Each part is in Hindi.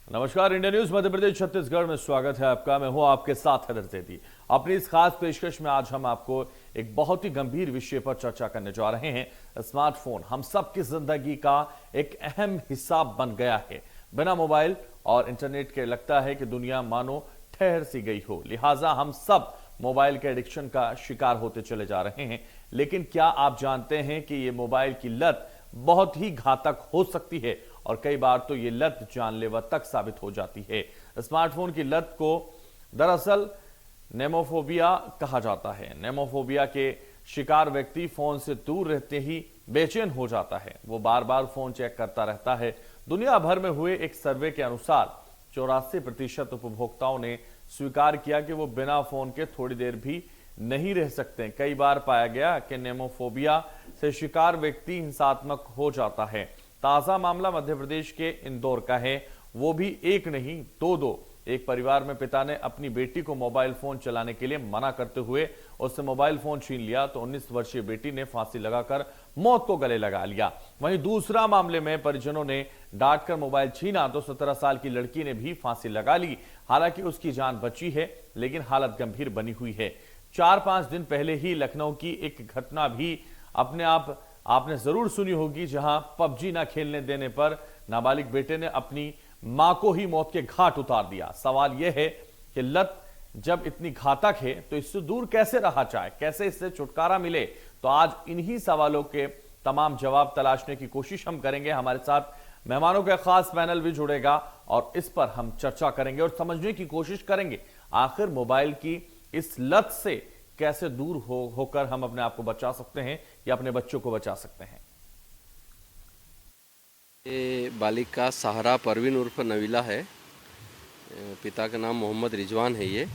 नमस्कार, इंडिया न्यूज मध्य प्रदेश छत्तीसगढ़ में स्वागत है आपका। मैं हूं आपके साथ हैदर जैदी। अपनी इस खास पेशकश में आज हम आपको एक बहुत ही गंभीर विषय पर चर्चा करने जा रहे हैं। स्मार्टफोन हम सब की जिंदगी का एक अहम हिस्सा बन गया है। बिना मोबाइल और इंटरनेट के लगता है कि दुनिया मानो ठहर सी गई हो। लिहाजा हम सब मोबाइल के एडिक्शन का शिकार होते चले जा रहे हैं। लेकिन क्या आप जानते हैं कि ये मोबाइल की लत बहुत ही घातक हो सकती है और कई बार तो ये लत जानलेवा तक साबित हो जाती है। स्मार्टफोन की लत को दरअसल नेमोफोबिया कहा जाता है। नेमोफोबिया के शिकार व्यक्ति फोन से दूर रहते ही बेचैन हो जाता है। वो बार बार फोन चेक करता रहता है। दुनिया भर में हुए एक सर्वे के अनुसार 84% उपभोक्ताओं ने स्वीकार किया कि वो बिना फोन के थोड़ी देर भी नहीं रह सकते। कई बार पाया गया कि नेमोफोबिया से शिकार व्यक्ति हिंसात्मक हो जाता है। ताजा मामला मध्य प्रदेश के इंदौर का है। वो भी एक नहीं दो। एक परिवार में पिता ने अपनी बेटी को मोबाइल फोन चलाने के लिए मना करते हुए उससे मोबाइल फोन छीन लिया तो 19 वर्षीय बेटी ने फांसी लगाकर मौत को गले लगा लिया। वहीं दूसरा मामले में परिजनों ने डांट कर मोबाइल छीना तो 17 साल की लड़की ने भी फांसी लगा ली। हालांकि उसकी जान बची है, लेकिन हालत गंभीर बनी हुई है। 4-5 दिन पहले ही लखनऊ की एक घटना भी अपने आप आपने जरूर सुनी होगी, जहां पबजी ना खेलने देने पर नाबालिग बेटे ने अपनी मां को ही मौत के घाट उतार दिया। सवाल यह है कि लत जब इतनी घातक है तो इससे दूर कैसे रहा जाए, कैसे इससे छुटकारा मिले। तो आज इन्हीं सवालों के तमाम जवाब तलाशने की कोशिश हम करेंगे। हमारे साथ मेहमानों का खास पैनल भी जुड़ेगा और इस पर हम चर्चा करेंगे और समझने की कोशिश करेंगे आखिर मोबाइल की इस लत से कैसे दूर होकर हम अपने आप को बचा सकते हैं या अपने बच्चों को बचा सकते हैं। ये बालिका सहारा परवीन उर्फ नवीला है। पिता का नाम मोहम्मद रिजवान है। ये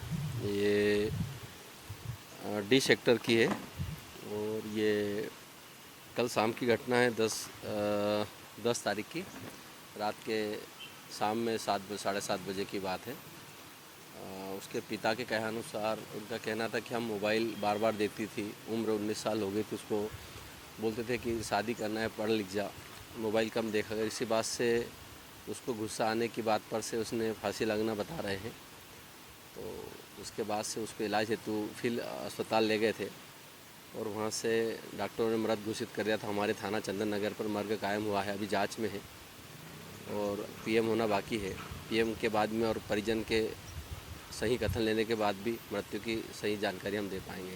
डी सेक्टर की है और ये कल शाम की घटना है। 10 तारीख की रात के शाम में 7 साढ़े 7 बजे की बात है। उसके पिता के कहानुसार उनका कहना था कि हम मोबाइल बार बार देखती थी। उम्र 19 साल हो गई थी उसको। बोलते थे कि शादी करना है, पढ़ लिख जा, मोबाइल कम देखा कर। इसी बात से उसको गुस्सा आने की बात पर से उसने फांसी लगना बता रहे हैं। तो उसके बाद से उसको इलाज हेतु फिर अस्पताल ले गए थे और वहाँ से डॉक्टरों ने मृत घोषित कर दिया था। हमारे थाना चंदन नगर पर मर्ग कायम हुआ है, अभी जांच में है और पीएम होना बाकी है। पीएम के बाद में और परिजन के सही कथन लेने के बाद भी मृत्यु की सही जानकारी हम दे पाएंगे।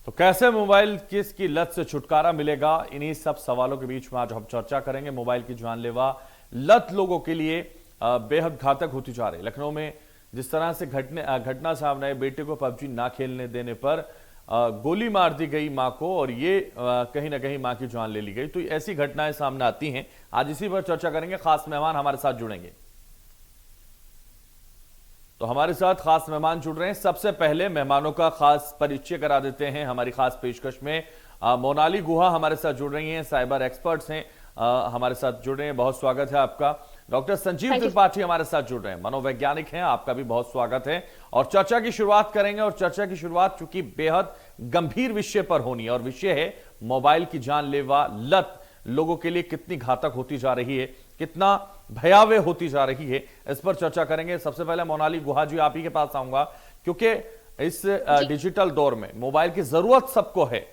तो कैसे मोबाइल की लत से छुटकारा मिलेगा, इन्हीं सब सवालों के बीच में आज हम चर्चा करेंगे। मोबाइल की जानलेवा लत लोगों के लिए बेहद घातक होती जा रही है। लखनऊ में जिस तरह से घटना सामने आई, बेटे को पबजी ना खेलने देने पर गोली मार दी गई मां को और ये कहीं ना कहीं मां की जान ले ली गई। तो ऐसी घटनाएं सामने आती हैं। आज इसी पर चर्चा करेंगे। खास मेहमान हमारे साथ जुड़ेंगे। तो हमारे साथ खास मेहमान जुड़ रहे हैं। सबसे पहले मेहमानों का खास परिचय करा देते हैं। हमारी खास पेशकश में मोनाली गुहा हमारे साथ जुड़ रही हैं, साइबर एक्सपर्ट्स हैं, हमारे साथ जुड़ रहे हैं। बहुत स्वागत है आपका। डॉक्टर संजीव त्रिपाठी हमारे साथ जुड़ रहे हैं, मनोवैज्ञानिक हैं, आपका भी बहुत स्वागत है। और चर्चा की शुरुआत करेंगे और चर्चा की शुरुआत चूंकि बेहद गंभीर विषय पर होनी है और विषय है मोबाइल की जानलेवा लत लोगों के लिए कितनी घातक होती जा रही है, कितना भयावह होती जा रही है, इस पर चर्चा करेंगे। सबसे पहले मोनाली गुहा जी, आप ही के पास आऊंगा, क्योंकि इस डिजिटल दौर में मोबाइल की जरूरत सबको है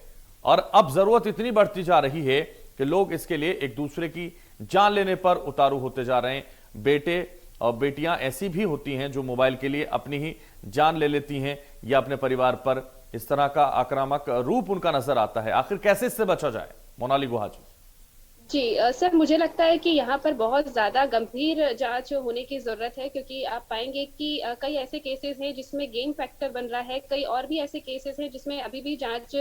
और अब जरूरत इतनी बढ़ती जा रही है कि लोग इसके लिए एक दूसरे की जान लेने पर उतारू होते जा रहे हैं। बेटे और बेटियां ऐसी भी होती हैं जो मोबाइल के लिए अपनी ही जान ले लेती हैं या अपने परिवार पर इस तरह का आक्रामक रूप उनका नजर आता है। आखिर कैसे इससे बचा जाए, मोनाली गुहा जी? जी सर, मुझे लगता है कि यहाँ पर बहुत ज्यादा गंभीर जांच होने की जरूरत है, क्योंकि आप पाएंगे कि कई ऐसे केसेस हैं जिसमें गेम फैक्टर बन रहा है, कई और भी ऐसे केसेस हैं जिसमें अभी भी जांच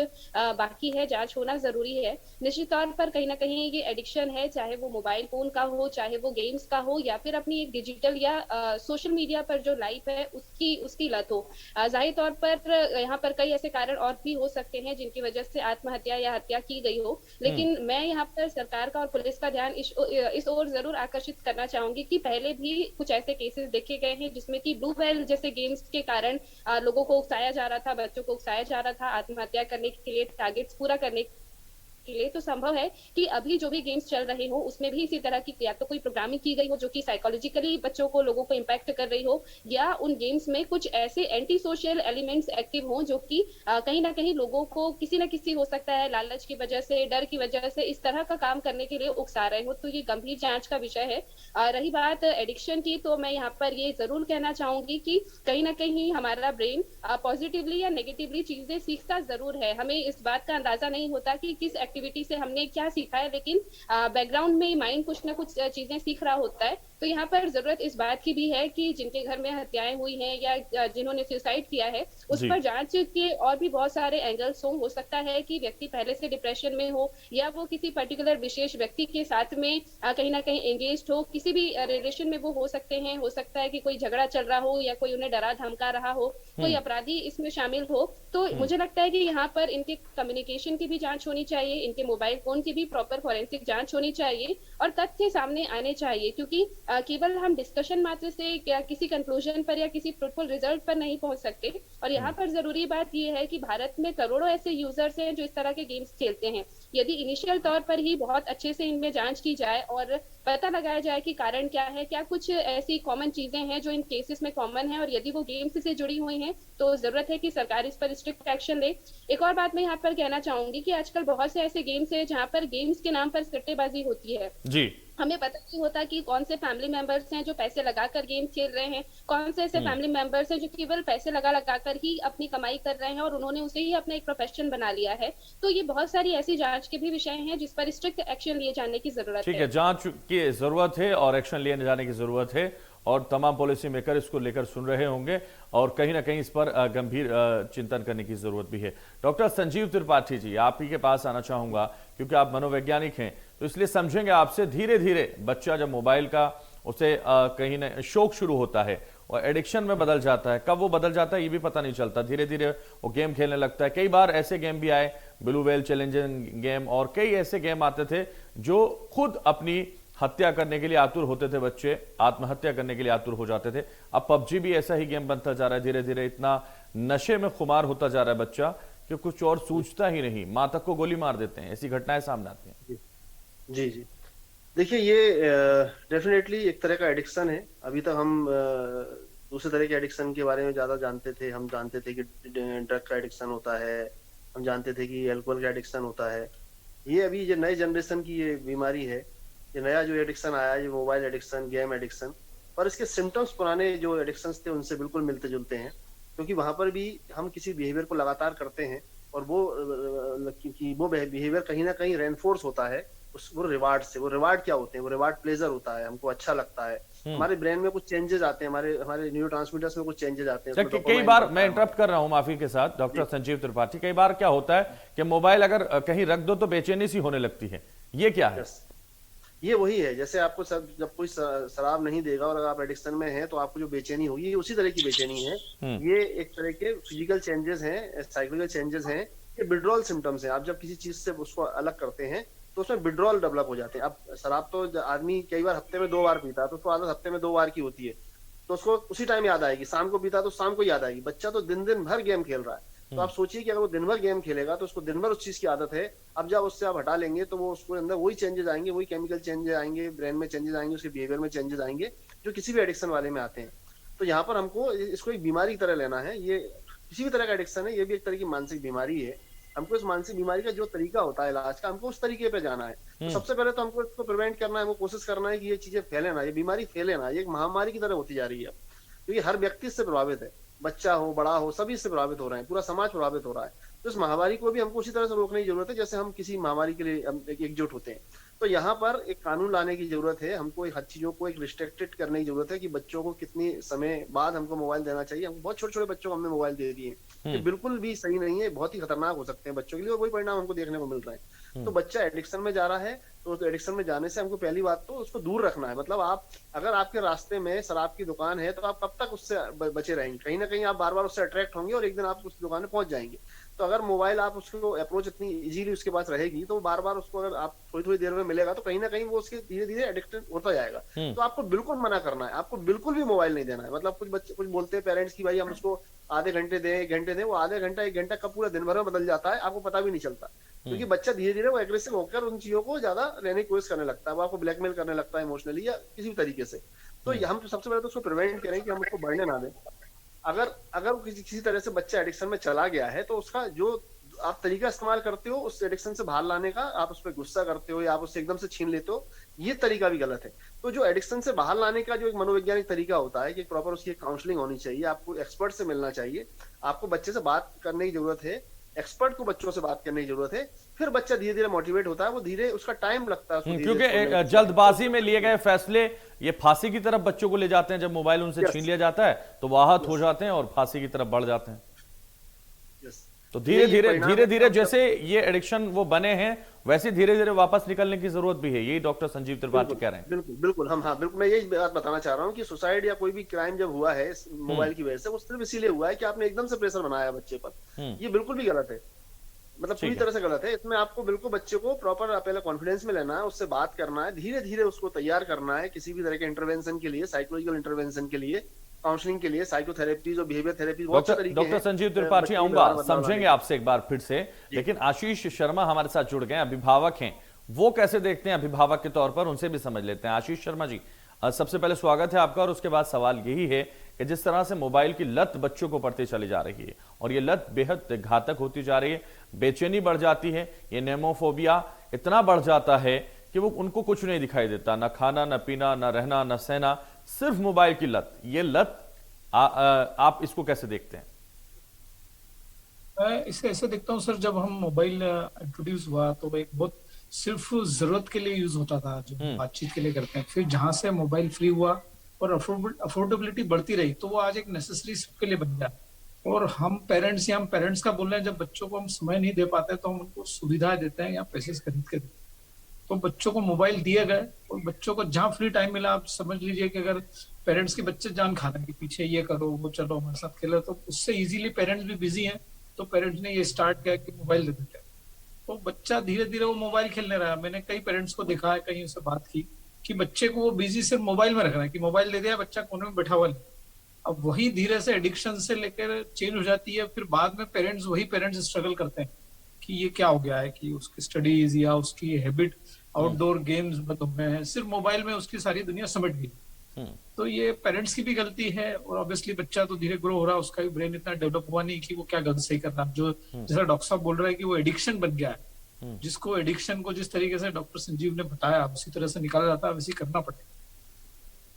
बाकी है, जांच होना जरूरी है। निश्चित तौर पर कहीं ना कहीं ये एडिक्शन है, चाहे वो मोबाइल फोन का हो, चाहे वो गेम्स का हो, या फिर अपनी एक डिजिटल या सोशल मीडिया पर जो लाइफ है उसकी उसकी लत हो। जाहिर तौर पर यहाँ पर कई ऐसे कारण और भी हो सकते हैं जिनकी वजह से आत्महत्या या हत्या की गई हो, लेकिन मैं यहाँ पर सरकार का और पुलिस का ध्यान इस ओर जरूर आकर्षित करना चाहूंगी कि पहले भी कुछ ऐसे केसेस देखे गए हैं जिसमें कि ब्लू व्हेल जैसे गेम्स के कारण लोगों को उकसाया जा रहा था, बच्चों को उकसाया जा रहा था आत्महत्या करने के लिए, टारगेट्स पूरा करने के लिए, तो संभव है कि अभी जो भी गेम्स चल रहे हो उसमें भी इसी तरह की या तो कोई प्रोग्रामिंग की गई हो जो कि साइकोलॉजिकली बच्चों को लोगों को इम्पैक्ट कर रही हो, या उन गेम्स में कुछ ऐसे एंटी सोशल एलिमेंट्स एक्टिव हो जो कि कहीं ना कहीं लोगों को किसी ना किसी हो सकता है लालच की वजह से, डर की वजह से इस तरह का काम करने के लिए उकसा रहे हो। तो ये गंभीर जांच का विषय है। रही बात एडिक्शन की, तो मैं यहाँ पर ये जरूर कहना चाहूंगी कि कहीं ना कहीं हमारा ब्रेन पॉजिटिवली या नेगेटिवली चीजें सीखता जरूर है। हमें इस बात का अंदाजा नहीं होता कि किस एक्टिविटी से हमने क्या सीखा है, लेकिन बैकग्राउंड में माइंड कुछ ना कुछ चीजें सीख रहा होता है। तो यहाँ पर जरूरत इस बात की भी है कि जिनके घर में हत्याएं हुई हैं या जिन्होंने सुसाइड किया है उस जी। पर जांच के और भी बहुत सारे एंगल्स हो सकता है कि व्यक्ति पहले से डिप्रेशन में हो, या वो किसी पर्टिकुलर विशेष व्यक्ति के साथ में कहीं ना कहीं एंगेज्ड हो, किसी भी रिलेशन में वो हो सकते हैं। हो सकता है कि कोई झगड़ा चल रहा हो या कोई उन्हें डरा धमका रहा हो, कोई अपराधी इसमें शामिल हो। तो मुझे लगता है कि यहाँ पर इनके कम्युनिकेशन की भी जांच होनी चाहिए, इनके मोबाइल फोन की भी प्रॉपर फॉरेंसिक जांच होनी चाहिए और तथ्य सामने आने चाहिए, क्योंकि केवल हम डिस्कशन मात्र से क्या किसी कंक्लूजन पर या किसी फ्रूटफुल रिजल्ट पर नहीं पहुंच सकते। और यहाँ पर जरूरी बात यह है कि भारत में करोड़ों ऐसे यूजर्स हैं जो इस तरह के गेम्स खेलते हैं। यदि इनिशियल तौर पर ही बहुत अच्छे से इनमें जांच की जाए और पता लगाया जाए कि कारण क्या है, क्या कुछ ऐसी कॉमन चीजें हैं जो इन केसेस में कॉमन है, और यदि वो गेम्स से जुड़ी हुई हैं तो जरूरत है कि सरकार इस पर स्ट्रिक्ट एक्शन ले। एक और बात मैं यहाँ पर कहना चाहूंगी कि आजकल बहुत से ऐसे गेम्स हैं जहाँ पर गेम्स के नाम पर सट्टेबाजी होती है। जी। हमें पता नहीं होता कि कौन से फैमिली मेंबर्स हैं जो पैसे लगाकर गेम खेल रहे हैं, कौन से ऐसे फैमिली मेंबर्स हैं जो केवल पैसे लगाकर ही अपनी कमाई कर रहे हैं और उन्होंने उसे ही अपना एक प्रोफेशन बना लिया है। तो ये बहुत सारी ऐसी जांच के भी विषय हैं जिस पर स्ट्रिक्ट एक्शन लिए जाने की जरूरत ठीक है, जांच की जरूरत है और एक्शन लिए जाने की जरूरत है और तमाम पॉलिसी मेकर इसको लेकर सुन रहे होंगे और कहीं ना कहीं इस पर गंभीर चिंतन करने की जरूरत भी है। डॉक्टर संजीव त्रिपाठी जी, आप ही के पास आना चाहूंगा क्योंकि आप मनोवैज्ञानिक हैं, तो इसलिए समझेंगे आपसे, धीरे धीरे बच्चा जब मोबाइल का उसे कहीं ना शौक शुरू होता है और एडिक्शन में बदल जाता है, कब वो बदल जाता है ये भी पता नहीं चलता, धीरे धीरे वो गेम खेलने लगता है। कई बार ऐसे गेम भी आए, ब्लू व्हेल चैलेंजिंग गेम और कई ऐसे गेम आते थे जो खुद अपनी हत्या करने के लिए आतुर होते थे, बच्चे आत्महत्या करने के लिए आतुर हो जाते थे। अब पबजी भी ऐसा ही गेम बनता जा रहा है, धीरे धीरे इतना नशे में खुमार होता जा रहा है बच्चा कि कुछ और सूझता ही नहीं, मां तक को गोली मार देते हैं, ऐसी घटनाएं सामने आती हैं। जी जी, देखिए ये डेफिनेटली एक तरह का एडिक्शन है। अभी तक हम दूसरे तरह के एडिक्शन के बारे में ज्यादा जानते थे। हम जानते थे कि ड्रग का एडिक्शन होता है, हम जानते थे कि अल्कोहल का एडिक्शन होता है। ये अभी ये नए जनरेशन की ये बीमारी है, ये नया जो एडिक्शन आया, ये मोबाइल एडिक्शन, गेम एडिक्शन। पर इसके सिम्टम्स पुराने जो एडिक्शंस थे उनसे बिल्कुल मिलते जुलते हैं, क्योंकि वहां पर भी हम किसी बिहेवियर को लगातार करते हैं और वो बिहेवियर कहीं ना कहीं रेनफोर्स होता है वो रिवार्ड से। वो रिवार्ड क्या होते हैं? वो रिवार्ड प्लेजर होता है, हमको अच्छा लगता है, हमारे ब्रेन में कुछ चेंजेस आते हैं, हमारे न्यूरोट्रांसमीटर्स में कुछ चेंजेस आते हैं। कई बार मैं इंटरप्ट कर रहा हूं माफी के साथ डॉक्टर संजीव त्रिपाठी, कई बार क्या होता है कि मोबाइल अगर कहीं रख दो तो बेचैनी सी होने लगती है, ये क्या है? ये वही है, जैसे आपको जब कोई शराब नहीं देगा और अगर आप एडिक्शन में हैं तो आपको जो बेचैनी होगी ये उसी तरह की बेचैनी है। ये एक तरह के फिजिकल चेंजेस हैं, साइकोलॉजिकल चेंजेस हैं, ये विड्रॉल सिम्टम्स हैं। आप जब किसी चीज से उसको अलग करते हैं तो उसमें विड्रॉल डेवलप हो जाते हैं। अब शराब तो आदमी कई बार हफ्ते में 2 बार पीता है तो उसको आदत हफ्ते में 2 बार की होती है, तो उसको उसी टाइम याद आएगी। शाम को पीता तो शाम को याद आएगी। बच्चा तो दिन दिन भर गेम खेल रहा है, तो आप सोचिए कि अगर वो दिन भर गेम खेलेगा तो उसको दिन भर उस चीज की आदत है। अब जब उससे आप हटा लेंगे तो वो उसको अंदर वही चेंजेस आएंगे, वही केमिकल चेंजेस आएंगे, ब्रेन में चेंजेस आएंगे, उसके बिहेवियर में चेंजेस आएंगे जो किसी भी एडिक्शन वाले में आते हैं। तो यहाँ पर हमको इसको एक बीमारी की तरह लेना है। ये किसी भी तरह का एडिक्शन है, ये भी एक तरह की मानसिक बीमारी है। हमको इस मानसिक बीमारी का जो तरीका होता है इलाज का, हमको उस तरीके पे जाना है। तो सबसे पहले तो हमको इसको प्रिवेंट करना है, हमको कोशिश करना है कि ये चीजें फैले ना, ये बीमारी फैले ना। ये एक महामारी की तरह होती जा रही है क्योंकि हर व्यक्ति इससे प्रभावित है, बच्चा हो बड़ा हो सभी इससे प्रभावित हो रहे हैं, पूरा समाज प्रभावित हो रहा है। तो इस महामारी को भी हमको उसी तरह से रोकने की जरूरत है जैसे हम किसी महामारी के लिए एकजुट होते हैं। तो यहाँ पर एक कानून लाने की जरूरत है, हमको हर चीजों को एक रिस्ट्रिक्टेड करने की जरूरत है कि बच्चों को कितनी समय बाद हमको मोबाइल देना चाहिए। हम बहुत छोटे छोटे बच्चों को हमने मोबाइल दे दिए, ये बिल्कुल भी सही नहीं है, बहुत ही खतरनाक हो सकते हैं बच्चों के लिए, और वही परिणाम हमको देखने को मिल रहा है। तो बच्चा एडिक्शन में जा रहा है तो एडिक्शन में जाने से हमको पहली बात तो उसको दूर रखना है। मतलब आप अगर आपके रास्ते में शराब की दुकान है तो आप कब तक उससे बचे रहेंगे? कहीं ना कहीं आप बार बार उससे अट्रैक्ट होंगे और एक दिन आप उस दुकान में पहुंच जाएंगे। तो अगर मोबाइल आप उसको अप्रोच इतनी इजीली उसके पास रहेगी तो बार बार उसको अगर आप थोड़ी थोड़ी देर में मिलेगा तो कहीं ना कहीं वो उसके धीरे धीरे एडिक्टेड होता जाएगा। तो आपको बिल्कुल मना करना है, आपको बिल्कुल भी मोबाइल नहीं देना है। मतलब कुछ बच्चे कुछ बोलते हैं पेरेंट्स की भाई हम उसको आधे घंटे दें, 1 घंटे दें, वो आधे घंटा 1 घंटा कब पूरा दिन भर में बदल जाता है आपको पता भी नहीं चलता। क्योंकि बच्चा धीरे धीरे वो एग्रेसिव होकर उन चीजों को ज्यादा लेने की कोशिश करने लगता है, वो आपको ब्लैकमेल करने लगता है इमोशनली या किसी भी तरीके से। तो हम तो सबसे पहले तो उसको प्रिवेंट करें कि हम उसको बढ़ने ना दें। अगर अगर किसी तरह से बच्चा एडिक्शन में चला गया है तो उसका जो आप तरीका इस्तेमाल करते हो उस एडिक्शन से बाहर लाने का, आप उस पर गुस्सा करते हो या आप उससे एकदम से छीन लेते हो, ये तरीका भी गलत है। तो जो एडिक्शन से बाहर लाने का जो एक मनोवैज्ञानिक तरीका होता है कि प्रॉपर उसकी काउंसलिंग होनी चाहिए, आपको एक्सपर्ट से मिलना चाहिए, आपको बच्चे से बात करने की जरूरत है, एक्सपर्ट को बच्चों से बात करने की जरूरत है, फिर बच्चा धीरे धीरे मोटिवेट होता है, वो धीरे उसका टाइम लगता है उसको धीरे क्योंकि छोड़ने में। जल्दबाजी में लिए गए फैसले ये फांसी की तरफ बच्चों को ले जाते हैं। जब मोबाइल उनसे छीन लिया जाता है तो वो आहत हो जाते हैं और फांसी की तरफ बढ़ जाते हैं। Yes. तो धीरे यही धीरे परिणाम धीरे है धीरे कि जैसे ये एडिक्शन वो बने हैं वैसे धीरे धीरे वापस निकलने की जरूरत भी है, यही डॉक्टर संजीव त्रिपाठी कह रहे हैं। बिल्कुल बिल्कुल, हम हाँ बिल्कुल, मैं यही बात बताना चाह रहा हूँ कि सुसाइड या कोई भी क्राइम जब हुआ है इस मोबाइल की वजह से, वो सिर्फ इसीलिए हुआ है कि आपने एकदम से प्रेशर बनाया बच्चे पर। ये बिल्कुल भी गलत है, मतलब पूरी तरह से गलत है। इसमें आपको बिल्कुल बच्चे को प्रॉपर पहले कॉन्फिडेंस में लेना है, उससे बात करना है, धीरे धीरे उसको तैयार करना है किसी भी तरह के इंटरवेंशन के लिए, साइकोलॉजिकल इंटरवेंशन के लिए, काउंसलिंग के लिए, साइकोथेरेपी और बिहेवियर थेरेपी, बहुत से तरीके डॉक्टर हैं। संजीव त्रिपाठी आऊंगा, समझेंगे आपसे एक बार फिर से, लेकिन आशीष शर्मा हमारे साथ जुड़ गए, अभिभावक हैं, वो कैसे देखते हैं अभिभावक के तौर पर, उनसे भी समझ लेते हैं। आशीष शर्मा जी, सबसे पहले स्वागत है आपका। और उसके बाद सवाल यही है कि जिस तरह से मोबाइल की लत बच्चों को पड़ती चली जा रही है और ये लत बेहद घातक होती जा रही है, बेचैनी बढ़ जाती है, ये नेमोफोबिया इतना बढ़ जाता है कि वो उनको कुछ नहीं दिखाई देता, ना खाना, ना पीना, ना रहना, ना सहना, सिर्फ मोबाइल की लत। ये लत आप इसको कैसे देखते हैं? मैं इसे ऐसे देखता हूँ सर, जब हम मोबाइल इंट्रोड्यूस हुआ तो एक बहुत सिर्फ जरूरत के लिए यूज होता था, जो बातचीत के लिए करते हैं। फिर जहां से मोबाइल फ्री हुआ और अफोर्डेबिलिटी बढ़ती रही तो वो आज एक नेसेसरी सबके लिए बन गया। और हम पेरेंट्स का बोल रहे हैं, जब बच्चों को हम समय नहीं दे पाते तो हम उनको सुविधा देते हैं या पैसे खरीद के देते हैं। तो बच्चों को मोबाइल दिए गए और बच्चों को जहां फ्री टाइम मिला, आप समझ लीजिए कि अगर पेरेंट्स के बच्चे जान खाने के पीछे ये करो वो चलो हमारे साथ खेलो, तो उससे इजीली पेरेंट्स भी बिजी हैं तो पेरेंट्स ने ये स्टार्ट किया कि मोबाइल दे देते हैं। तो बच्चा धीरे धीरे वो मोबाइल खेलने रहा। मैंने कई पेरेंट्स को देखा है, कहीं उससे बात की कि बच्चे को वो बिजी सिर्फ मोबाइल में रख रहा है, कि मोबाइल दे दिया बच्चा कोने में बैठा हुआ है। अब वही धीरे से एडिक्शन से लेकर चेंज हो जाती है। फिर बाद में वही पेरेंट्स स्ट्रगल करते हैं कि ये क्या हो गया है, कि उसकी स्टडीज या उसकी हैबिट, आउटडोर गेम्स बंद हो गए हैं, सिर्फ मोबाइल में उसकी सारी दुनिया समेट गई। तो ये पेरेंट्स की भी गलती है और ऑब्वियसली बच्चा तो धीरे ग्रो हो रहा है, उसका भी ब्रेन इतना डेवलप हुआ नहीं कि वो क्या गलत सही कर रहा है। जो जैसा डॉक्टर साहब बोल रहे हैं कि वो एडिक्शन बन गया है, जिसको एडिक्शन को जिस तरीके से डॉक्टर संजीव ने बताया उसी तरह से निकाला जाता है, वैसे करना पड़ेगा।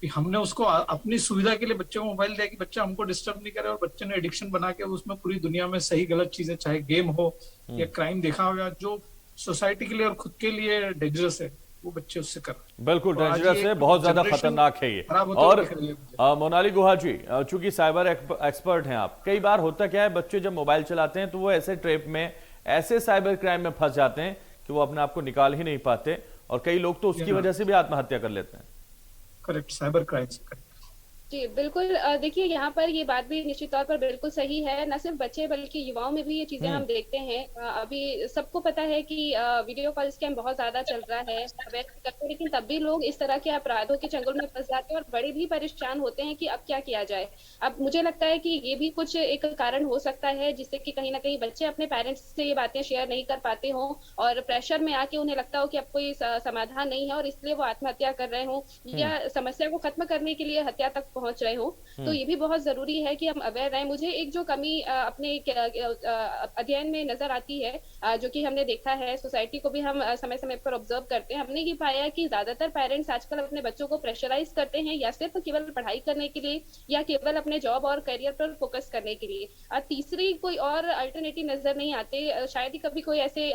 कि हमने उसको अपनी सुविधा के लिए बच्चे को मोबाइल दिया कि बच्चा हमको डिस्टर्ब नहीं करे, और बच्चे ने एडिक्शन बना के उसमें पूरी दुनिया में सही गलत चीजें, चाहे गेम हो या क्राइम देखा होगा, जो सोसाइटी के लिए और खुद के लिए डेंजरस है, वो बच्चे उससे कर रहे हैं। बिल्कुल डेंजरस है, बहुत ज्यादा खतरनाक है ये। और मोनाली गुहा जी, चूंकि साइबर एक्सपर्ट हैं आप, कई बार होता क्या है, बच्चे जब मोबाइल चलाते हैं तो वो ऐसे ट्रैप में, ऐसे साइबर क्राइम में फंस जाते हैं कि वो अपने आप को निकाल ही नहीं पाते, और कई लोग तो उसकी वजह से भी आत्महत्या कर लेते हैं। करेक्ट, साइबर क्राइम से करेक्ट। जी बिल्कुल, देखिए यहाँ पर ये बात भी निश्चित तौर पर बिल्कुल सही है। न सिर्फ बच्चे बल्कि युवाओं में भी ये चीजें हम देखते हैं। अभी सबको पता है कि वीडियो कॉल स्कैम बहुत ज्यादा चल रहा है, लेकिन तब भी लोग इस तरह के अपराधों के चंगुल में फंस जाते हैं और बड़े भी परेशान होते हैं कि अब क्या किया जाए। अब मुझे लगता है कि ये भी कुछ एक कारण हो सकता है जिससे कि कहीं ना कहीं बच्चे अपने पेरेंट्स से ये बातें शेयर नहीं कर पाते हों और प्रेशर में आके उन्हें लगता हो कि अब कोई समाधान नहीं है और इसलिए वो आत्महत्या कर रहे हों या समस्या को खत्म करने के लिए हत्या तक पहुंच रहे हो। तो ये भी बहुत जरूरी है कि हम अवेयर रहें। मुझे एक जो कमी अपने अध्ययन में नजर आती है, जो कि हमने देखा है, सोसाइटी को भी हम समय समय पर ऑब्जर्व करते हैं, हमने ये पाया कि ज्यादातर पेरेंट्स आजकल अपने बच्चों को प्रेशराइज करते हैं या सिर्फ केवल पढ़ाई करने के लिए या केवल अपने जॉब और करियर पर फोकस करने के लिए। तीसरी कोई और अल्टरनेटिव नजर नहीं आते। शायद ही कभी कोई ऐसे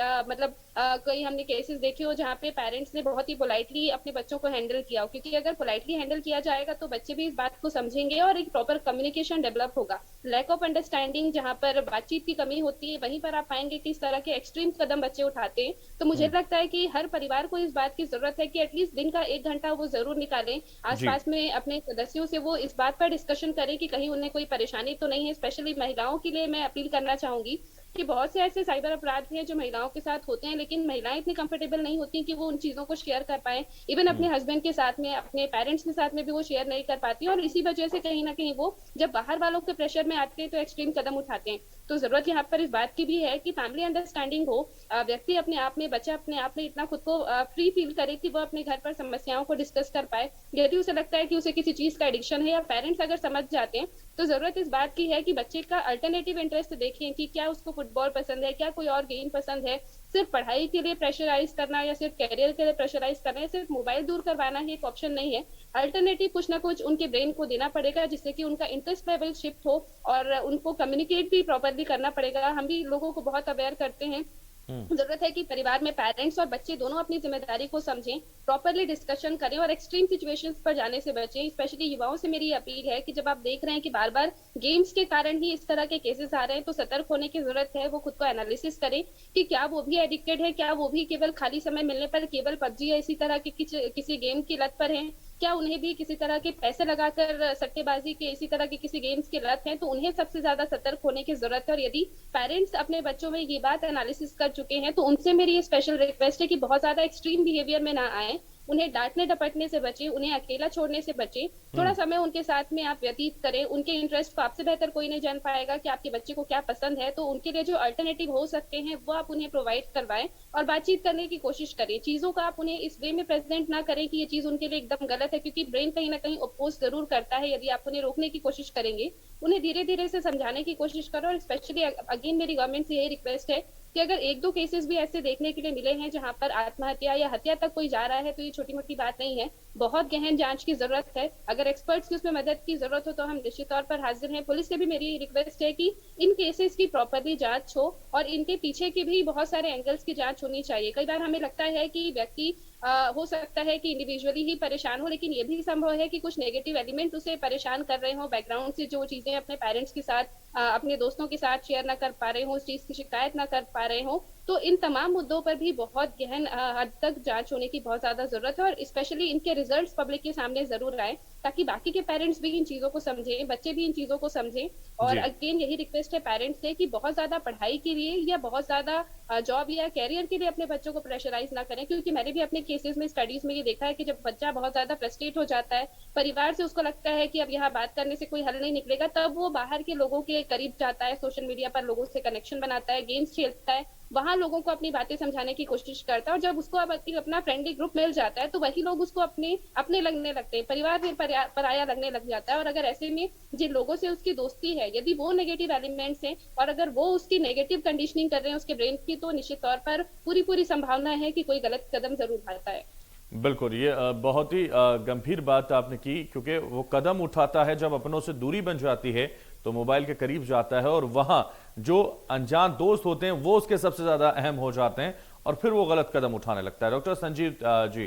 कोई हमने केसेस देखे हो जहाँ पे पेरेंट्स ने बहुत ही पोलाइटली अपने बच्चों को हैंडल किया हो, क्योंकि अगर पोलाइटली हैंडल किया जाएगा तो बच्चे भी इस बात को समझेंगे और एक प्रॉपर कम्युनिकेशन डेवलप होगा। लैक ऑफ अंडरस्टैंडिंग, जहाँ पर बातचीत की कमी होती है, वहीं पर आप पाएंगे कि इस तरह के एक्सट्रीम कदम बच्चे उठाते हैं। तो मुझे लगता है कि हर परिवार को इस बात की जरूरत है कि एटलीस्ट दिन का 1 घंटा वो जरूर निकालें, आसपास में अपने सदस्यों से वो इस बात पर डिस्कशन करें कि कहीं उन्हें कोई परेशानी तो नहीं है। स्पेशली महिलाओं के लिए मैं अपील करना चाहूंगी कि बहुत से ऐसे साइबर अपराध हैं जो महिलाओं के साथ होते हैं, लेकिन महिलाएं इतनी कंफर्टेबल नहीं होती कि वो उन चीजों को शेयर कर पाए। इवन अपने हस्बैंड के साथ में, अपने पेरेंट्स के साथ में भी वो शेयर नहीं कर पाती, और इसी वजह से कहीं ना कहीं वो जब बाहर वालों के प्रेशर में आते हैं तो एक्सट्रीम कदम उठाते हैं। तो जरूरत यहाँ पर इस बात की भी है कि फैमिली अंडरस्टैंडिंग हो, व्यक्ति अपने आप में, बच्चा अपने आप में इतना खुद को फ्री फील करे कि वो अपने घर पर समस्याओं को डिस्कस कर पाए। यदि उसे लगता है कि उसे किसी चीज का एडिक्शन है, या पेरेंट्स अगर समझ जाते हैं, तो जरूरत इस बात की है कि बच्चे का अल्टरनेटिव इंटरेस्ट देखें कि क्या उसको फुटबॉल पसंद है, क्या कोई और गेम पसंद है। सिर्फ पढ़ाई के लिए प्रेशराइज करना या सिर्फ कैरियर के लिए प्रेशराइज करना या सिर्फ मोबाइल दूर करवाना ही एक ऑप्शन नहीं है। अल्टरनेटिव कुछ ना कुछ उनके ब्रेन को देना पड़ेगा, जिससे कि उनका इंटरेस्ट लेवल शिफ्ट हो, और उनको कम्युनिकेट भी प्रॉपरली करना पड़ेगा। हम भी लोगों को बहुत अवेयर करते हैं। जरूरत है कि परिवार में पेरेंट्स और बच्चे दोनों अपनी जिम्मेदारी को समझें, प्रॉपरली डिस्कशन करें और एक्सट्रीम सिचुएशंस पर जाने से बचें। स्पेशली युवाओं से मेरी अपील है कि जब आप देख रहे हैं कि बार बार गेम्स के कारण ही इस तरह के केसेस आ रहे हैं, तो सतर्क होने की जरूरत है। वो खुद को एनालिसिस करें कि क्या वो भी एडिक्टेड है, क्या वो भी केवल खाली समय मिलने पर केवल पबजी या इसी तरह के किसी गेम की लत पर है, क्या उन्हें भी किसी तरह के पैसे लगाकर सट्टेबाजी के इसी तरह के किसी गेम्स की लत है। तो उन्हें सबसे ज्यादा सतर्क होने की जरूरत है। और यदि पेरेंट्स अपने बच्चों में ये बात एनालिसिस कर चुके हैं, तो उनसे मेरी ये स्पेशल रिक्वेस्ट है कि बहुत ज्यादा एक्सट्रीम बिहेवियर में ना आए, उन्हें डांटने डपटने से बचे, उन्हें अकेला छोड़ने से बचे। थोड़ा समय उनके साथ में आप व्यतीत करें। उनके इंटरेस्ट को आपसे बेहतर कोई नहीं जान पाएगा कि आपके बच्चे को क्या पसंद है, तो उनके लिए जो अल्टरनेटिव हो सकते हैं वो आप उन्हें प्रोवाइड करवाएं और बातचीत करने की कोशिश करें। चीजों का आप उन्हें इस वे में प्रेजेंट ना करें कि ये चीज उनके लिए एकदम गलत है, क्योंकि ब्रेन कहीं ना कहीं अपोज जरूर करता है। यदि आप उन्हें रोकने की कोशिश करेंगे, उन्हें धीरे धीरे से समझाने की कोशिश करो। और स्पेशली अगेन मेरी गवर्नमेंट से यही रिक्वेस्ट है कि अगर एक दो केसेस भी ऐसे देखने के लिए मिले हैं जहां पर आत्महत्या या हत्या तक कोई जा रहा है, तो ये छोटी मोटी बात नहीं है, बहुत गहन जांच की जरूरत है। अगर एक्सपर्ट्स की उसमें मदद की जरूरत हो तो हम निश्चित तौर पर हाजिर हैं। पुलिस से भी मेरी रिक्वेस्ट है कि इन केसेस की प्रॉपरली जांच हो और इनके पीछे के भी बहुत सारे एंगल्स की जांच होनी चाहिए। कई बार हमें लगता है कि व्यक्ति हो सकता है कि इंडिविजुअली ही परेशान हो, लेकिन ये भी संभव है कि कुछ नेगेटिव एलिमेंट उसे परेशान कर रहे हो बैकग्राउंड से, जो चीजें अपने पेरेंट्स के साथ, अपने दोस्तों के साथ शेयर ना कर पा रहे हो, उस चीज की शिकायत ना कर पा रहे हो। तो इन तमाम मुद्दों पर भी बहुत गहन हद तक जांच होने की बहुत ज्यादा जरूरत है, और स्पेशली इनके रिजल्ट्स पब्लिक के सामने जरूर आए, ताकि बाकी के पेरेंट्स भी इन चीजों को समझें, बच्चे भी इन चीजों को समझें। और अगेन यही रिक्वेस्ट है पेरेंट्स से कि बहुत ज्यादा पढ़ाई के लिए या बहुत ज्यादा जॉब या कैरियर के लिए अपने बच्चों को प्रेशराइज ना करें, क्योंकि मैंने भी अपने केसेस में, स्टडीज में ये देखा है कि जब बच्चा बहुत ज्यादा फ्रस्ट्रेट हो जाता है, परिवार से उसको लगता है कि अब यहाँ बात करने से कोई हल नहीं निकलेगा, तब वो बाहर के लोगों के करीब जाता है, सोशल मीडिया पर लोगों से कनेक्शन बनाता है, गेम्स खेलता है, वहां लोगों को अपनी बातें समझाने की कोशिश करता है। और जब उसको अब अपना फ्रेंडली ग्रुप मिल जाता है, तो वही लोग उसको अपने लगने लगते हैं, परिवार में पराया लगने लग जाता है। और अगर ऐसे में जिन लोगों से उसकी दोस्ती है, यदि वो नेगेटिव एलिमेंट्स हैं और अगर वो उसकी नेगेटिव कंडीशनिंग कर रहे हैं उसके ब्रेन की, तो निश्चित तौर पर पूरी संभावना है कि कोई गलत कदम जरूर उठाता है। बिल्कुल, ये बहुत ही गंभीर बात आपने की, क्योंकि वो कदम उठाता है जब अपनों से दूरी बन जाती है तो मोबाइल के करीब जाता है, और वहां जो अनजान दोस्त होते हैं वो उसके सबसे ज्यादा अहम हो जाते हैं और फिर वो गलत कदम उठाने लगता है। डॉक्टर संजीव जी,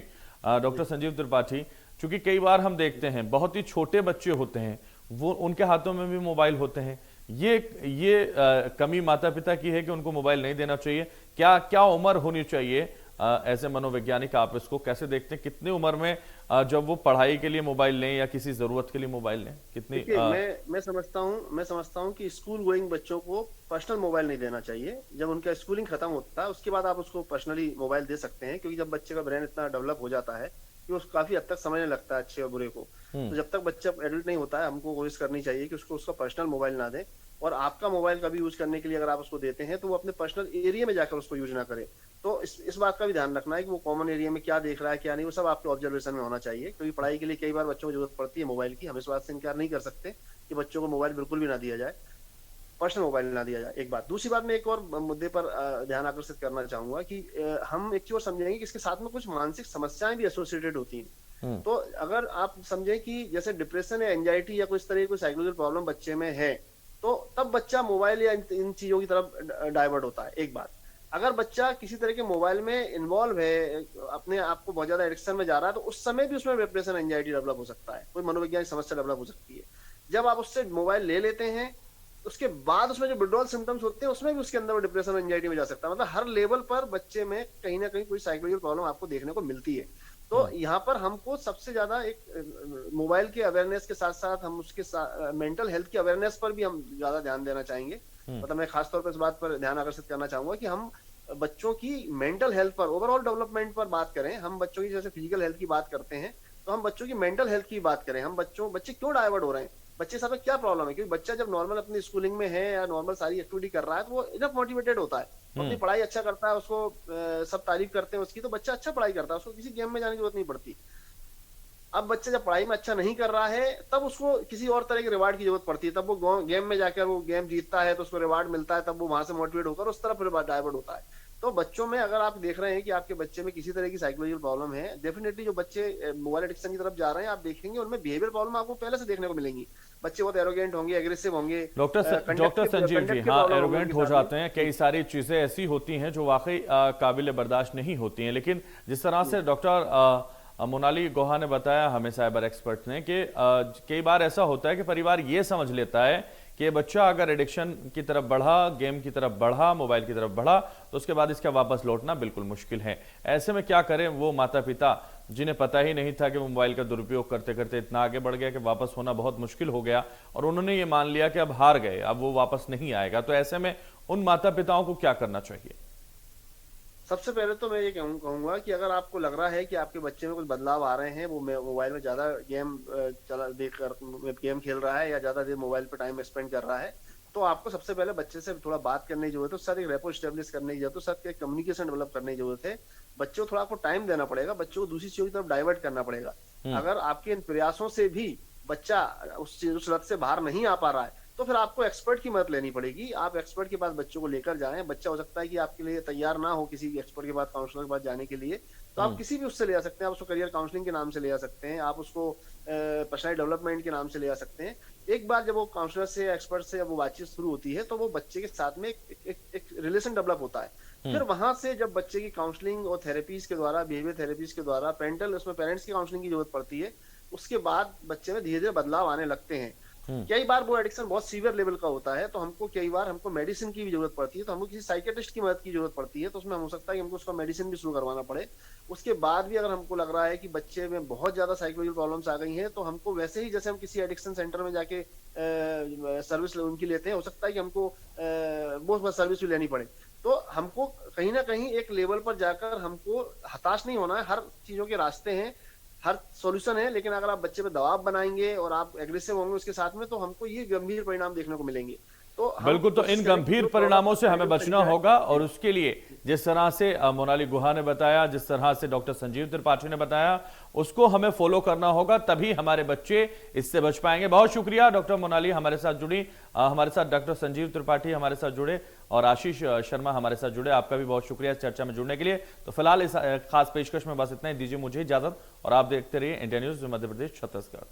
डॉक्टर संजीव त्रिपाठी, चूंकि कई बार हम देखते हैं बहुत ही छोटे बच्चे होते हैं, वो उनके हाथों में भी मोबाइल होते हैं, ये कमी माता पिता की है कि उनको मोबाइल नहीं देना चाहिए। क्या उम्र होनी चाहिए ऐसे मनोवैज्ञानिक, आप इसको कैसे देखते हैं? कितनी उम्र में जब वो पढ़ाई के लिए मोबाइल लें या किसी जरूरत के लिए मोबाइल लें? कितनी मैं समझता हूँ कि स्कूल गोइंग बच्चों को पर्सनल मोबाइल नहीं देना चाहिए। जब उनका स्कूलिंग खत्म होता है उसके बाद आप उसको पर्सनली मोबाइल दे सकते हैं, क्योंकि जब बच्चे का ब्रेन इतना डेवलप हो जाता है कि उसको काफी हद तक समझने लगता है अच्छे और बुरे को। तो जब तक बच्चा एडल्ट नहीं होता है, हमको कोशिश करनी चाहिए कि उसको उसका पर्सनल मोबाइल ना दें। और आपका मोबाइल कभी यूज करने के लिए अगर आप उसको देते हैं तो वो अपने पर्सनल एरिया में जाकर उसको यूज ना करे। तो इस बात का भी ध्यान रखना है कि वो कॉमन एरिया में क्या देख रहा है क्या नहीं, वो सब आपके ऑब्जर्वेशन में होना चाहिए। क्योंकि पढ़ाई के लिए कई बार बच्चों को जरूरत पड़ती है मोबाइल की, हम इस बात से इनकार नहीं कर सकते कि बच्चों को मोबाइल बिल्कुल भी ना दिया जाए, पर्सनल मोबाइल ना दिया जाए। एक बात। दूसरी बात, मैं एक और मुद्दे पर ध्यान आकर्षित करना चाहूंगा कि हम एक चीज और समझेंगे कि इसके साथ में कुछ मानसिक समस्याएं भी एसोसिएटेड होती हैं। तो अगर आप समझें कि जैसे डिप्रेशन या एंजाइटी या कोई इस तरह की कोई साइकोलॉजिकल प्रॉब्लम बच्चे में है, तो तब बच्चा मोबाइल या इन चीजों की तरफ डाइवर्ट होता है। एक बात। अगर बच्चा किसी तरह के मोबाइल में इन्वॉल्व है, अपने आप को बहुत ज्यादा एडिक्शन में जा रहा है, तो उस समय भी उसमें डिप्रेशन एंजाइटी डेवलप हो सकता है, कोई मनोवैज्ञानिक समस्या डेवलप हो सकती है। जब आप उससे मोबाइल ले लेते हैं उसके बाद उसमें जो विड्रॉल सिम्टम्स होते हैं उसमें भी उसके अंदर वो डिप्रेशन एंजाइटी में जा सकता है। मतलब हर लेवल पर बच्चे में कहीं ना कहीं कोई साइकोलॉजिकल प्रॉब्लम आपको देखने को मिलती है। तो यहाँ पर हमको सबसे ज्यादा एक मोबाइल के अवेयरनेस के साथ साथ हम उसके मेंटल हेल्थ की अवेयरनेस पर भी हम ज्यादा ध्यान देना चाहेंगे मतलब मैं खासतौर पर इस बात पर ध्यान आकर्षित करना चाहूंगा कि हम बच्चों की मेंटल हेल्थ पर, ओवरऑल डेवलपमेंट पर बात करें। हम बच्चों की जैसे फिजिकल हेल्थ की बात करते हैं, तो हम बच्चों की मेंटल हेल्थ की बात करें। हम बच्चे क्यों डाइवर्ट हो रहे हैं, बच्चे साथ में क्या प्रॉब्लम है, क्योंकि बच्चा जब नॉर्मल अपनी स्कूलिंग में है या नॉर्मल सारी एक्टिविटी कर रहा है तो वो इनफ मोटिवेटेड होता है, वो अपनी पढ़ाई अच्छा करता है, उसको सब तारीफ करते हैं उसकी, तो बच्चा अच्छा पढ़ाई करता है, उसको किसी गेम में जाने की जरूरत नहीं पड़ती। अब बच्चा जब पढ़ाई में अच्छा नहीं कर रहा है तब उसको किसी और तरह के रिवार्ड की जरूरत पड़ती है, तब वो गेम में जाकर वो गेम जीतता है तो उसको रिवार्ड मिलता है, तब वो वहां से मोटिवेट होकर उस तरफ डाइवर्ट होता है। तो बच्चों में अगर आप देख रहे हैं कि आपके बच्चे में किसी तरह की साइकोलॉजिकल प्रॉब्लम है, डेफिनेटली जो बच्चे मोबाइल एडिक्शन की तरफ जा रहे हैं, आप देखेंगे उनमें बिहेवियर प्रॉब्लम आपको पहले से देखने को मिलेंगी। बच्चे बहुत एरोगेंट होंगे, एग्रेसिव होंगे। डॉक्टर संजीव जी, हाँ, एरोगेंट हो जाते हैं, कई सारी चीजें ऐसी होती हैं जो वाकई काबिल बर्दाश्त नहीं होती हैं। लेकिन जिस तरह से डॉक्टर मोनाली गुहा ने बताया हमें, साइबर एक्सपर्ट ने, कि कई बार ऐसा होता है कि परिवार ये समझ लेता है कि बच्चा अगर एडिक्शन की तरफ बढ़ा, गेम की तरफ बढ़ा, मोबाइल की तरफ बढ़ा, तो उसके बाद इसका वापस लौटना बिल्कुल मुश्किल है। ऐसे में क्या करें वो माता पिता जिन्हें पता ही नहीं था कि वो मोबाइल का दुरुपयोग करते करते इतना आगे बढ़ गया कि वापस होना बहुत मुश्किल हो गया, और उन्होंने ये मान लिया कि अब हार गए, अब वो वापस नहीं आएगा। तो ऐसे में उन माता पिताओं को क्या करना चाहिए? सबसे पहले तो मैं ये कहूंगा कि अगर आपको लग रहा है कि आपके बच्चे में कुछ बदलाव आ रहे हैं, वो मोबाइल में ज्यादा गेम गेम खेल रहा है या ज्यादा देर मोबाइल पर टाइम स्पेंड कर रहा है, तो आपको सबसे पहले बच्चे से थोड़ा बात करने की जरूरत है, उसके साथ एक रेपो स्टेब्लिश करने की जरूरत है, उसके साथ एक कम्युनिकेशन डेवलप करने की जरूरत है। बच्चों को थोड़ा आपको टाइम देना पड़ेगा, बच्चों को दूसरी चीजों की तरफ डाइवर्ट करना पड़ेगा। अगर आपके इन प्रयासों से भी बच्चा उस लत से बाहर नहीं आ पा रहा है, तो फिर आपको एक्सपर्ट की मदद लेनी पड़ेगी। आप एक्सपर्ट के पास बच्चों को लेकर जाएं। बच्चा हो सकता है कि आपके लिए तैयार ना हो किसी एक्सपर्ट के पास, काउंसलर के पास जाने के लिए, तो आप किसी भी उससे ले आ सकते हैं। आप उसको करियर काउंसलिंग के नाम से ले आ सकते हैं, आप उसको पर्सनल डेवलपमेंट के नाम से ले आ सकते हैं। एक बार जब वो काउंसलर से, एक्सपर्ट से जब वो बातचीत शुरू होती है, तो वो बच्चे के साथ में एक रिलेशन डेवलप होता है। फिर वहां से जब बच्चे की काउंसलिंग और थेरेपीज के द्वारा, बिहेवियर थेरेपीज के द्वारा, उसमें पेरेंट्स की काउंसलिंग की जरूरत पड़ती है। उसके बाद बच्चे में धीरे धीरे बदलाव आने लगते हैं। कई बार वो एडिक्शन बहुत सीवियर लेवल का होता है, तो कई बार हमको मेडिसिन की भी जरूरत पड़ती है, तो हमको किसी साइकेट्रिस्ट की मदद की जरूरत पड़ती है। तो उसमें हो सकता है कि हमको उसका मेडिसिन भी शुरू करवाना पड़े। उसके बाद भी अगर हमको लग रहा है कि बच्चे में बहुत ज्यादा साइकोलॉजिकल प्रॉब्लम्स आ गई हैं, तो हमको वैसे ही जैसे हम किसी एडिक्शन सेंटर में जाके सर्विस उनकी लेते हैं, हो सकता है कि हमको वो सर्विस भी लेनी पड़े। तो हमको कहीं ना कहीं एक लेवल पर जाकर हमको हताश नहीं होना है। हर चीजों के रास्ते हैं, हर सॉल्यूशन है, लेकिन अगर आप बच्चे पे दबाव बनाएंगे और आप एग्रेसिव होंगे उसके साथ में, तो हमको ये गंभीर परिणाम देखने को मिलेंगे। तो बिल्कुल, तो इन गंभीर परिणामों से हमें बचना होगा, और उसके लिए जिस तरह से मोनाली गुहा ने बताया, जिस तरह से डॉक्टर संजीव त्रिपाठी ने बताया, उसको हमें फॉलो करना होगा, तभी हमारे बच्चे इससे बच पाएंगे। बहुत शुक्रिया डॉक्टर मोनाली हमारे साथ जुड़ी, हमारे साथ डॉक्टर संजीव त्रिपाठी हमारे साथ जुड़े, और आशीष शर्मा हमारे साथ जुड़े। आपका भी बहुत शुक्रिया इस चर्चा में जुड़ने के लिए। तो फिलहाल इस खास पेशकश में बस इतना ही, दीजिए मुझे इजाजत, और आप देखते रहिए इंडिया न्यूज मध्य प्रदेश छत्तीसगढ़।